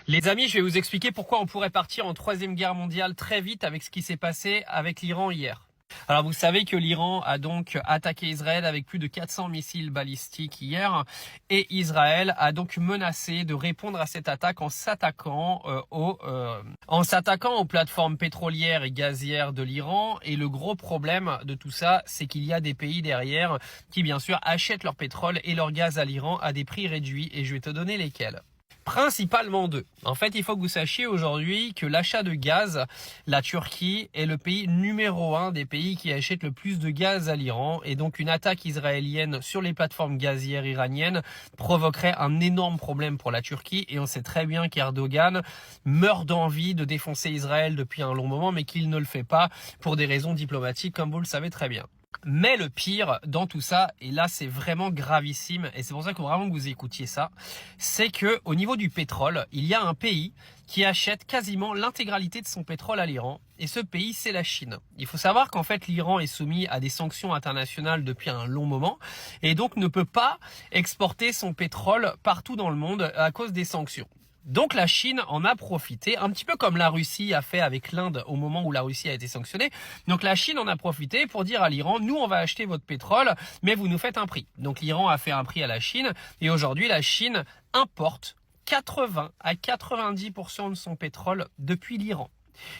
Les amis, je vais vous expliquer pourquoi on pourrait partir en troisième guerre mondiale très vite avec ce qui s'est passé avec l'Iran hier. Alors vous savez que l'Iran a donc attaqué Israël avec plus de 400 missiles balistiques hier et Israël a donc menacé de répondre à cette attaque en s'attaquant aux plateformes pétrolières et gazières de l'Iran. Et le gros problème de tout ça, c'est qu'il y a des pays derrière qui bien sûr achètent leur pétrole et leur gaz à l'Iran à des prix réduits et je vais te donner lesquels. Principalement deux. En fait, il faut que vous sachiez aujourd'hui que l'achat de gaz, la Turquie est le pays numéro 1 des pays qui achètent le plus de gaz à l'Iran. Et donc, une attaque israélienne sur les plateformes gazières iraniennes provoquerait un énorme problème pour la Turquie. Et on sait très bien qu'Erdogan meurt d'envie de défoncer Israël depuis un long moment, mais qu'il ne le fait pas pour des raisons diplomatiques, comme vous le savez très bien. Mais le pire dans tout ça, et là c'est vraiment gravissime, et c'est pour ça que vraiment que vous écoutiez ça, c'est que au niveau du pétrole, il y a un pays qui achète quasiment l'intégralité de son pétrole à l'Iran, et ce pays c'est la Chine. Il faut savoir qu'en fait l'Iran est soumis à des sanctions internationales depuis un long moment, et donc ne peut pas exporter son pétrole partout dans le monde à cause des sanctions. Donc la Chine en a profité, un petit peu comme la Russie a fait avec l'Inde au moment où la Russie a été sanctionnée. Donc la Chine en a profité pour dire à l'Iran, nous on va acheter votre pétrole, mais vous nous faites un prix. Donc l'Iran a fait un prix à la Chine, et aujourd'hui la Chine importe 80 à 90% de son pétrole depuis l'Iran.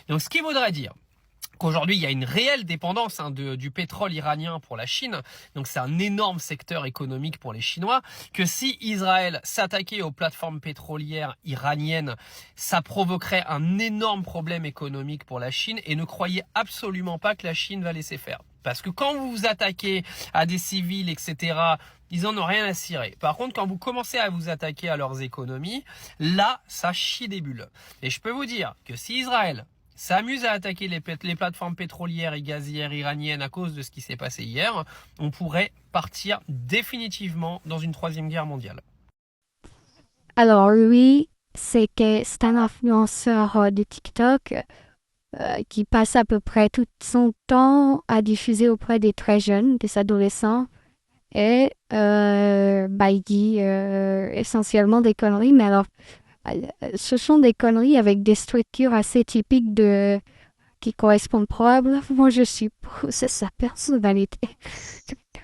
Donc ce qui voudrait dire qu'aujourd'hui, il y a une réelle dépendance du pétrole iranien pour la Chine. Donc, c'est un énorme secteur économique pour les Chinois. Que si Israël s'attaquait aux plateformes pétrolières iraniennes, ça provoquerait un énorme problème économique pour la Chine. Et ne croyez absolument pas que la Chine va laisser faire. Parce que quand vous vous attaquez à des civils, etc., ils en ont rien à cirer. Par contre, quand vous commencez à vous attaquer à leurs économies, là, ça chie des bulles. Et je peux vous dire que si Israël s'amuse à attaquer les plateformes pétrolières et gazières iraniennes à cause de ce qui s'est passé hier, on pourrait partir définitivement dans une troisième guerre mondiale. Alors lui, c'est un influenceur de TikTok qui passe à peu près tout son temps à diffuser auprès des très jeunes, des adolescents, et il dit essentiellement des conneries, mais alors ce sont des conneries avec des structures assez typiques qui correspondent probablement, je suppose, à sa personnalité.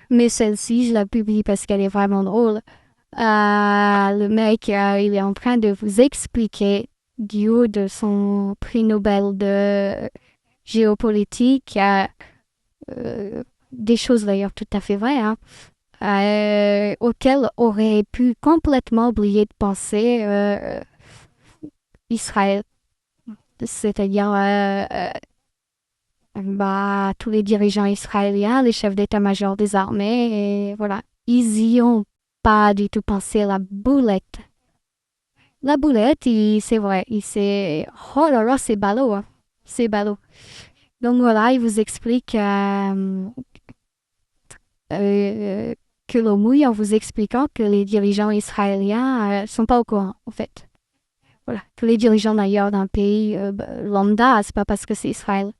Mais celle-ci, je la publie parce qu'elle est vraiment drôle. Le mec, il est en train de vous expliquer, du haut de son prix Nobel de géopolitique, des choses d'ailleurs tout à fait vraies, hein, auxquelles aurait pu complètement oublier de penser Israël. C'est-à-dire tous les dirigeants israéliens, les chefs d'état-major des armées, et voilà. Ils y ont pas du tout pensé la boulette. La boulette, c'est vrai, oh là là, c'est ballot, hein. C'est ballot. Donc voilà, il vous explique que l'eau mouille en vous expliquant que les dirigeants israéliens sont pas au courant, en fait. Voilà, tous les dirigeants d'ailleurs d'un pays lambda, c'est pas parce que c'est Israël.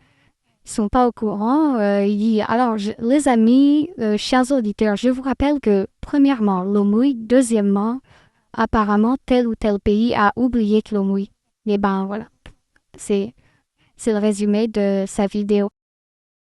Ils sont pas au courant. Alors, les amis, chers auditeurs, je vous rappelle que, premièrement, l'eau mouille. Deuxièmement, apparemment, tel ou tel pays a oublié que l'eau mouille. Et ben, voilà. C'est le résumé de sa vidéo.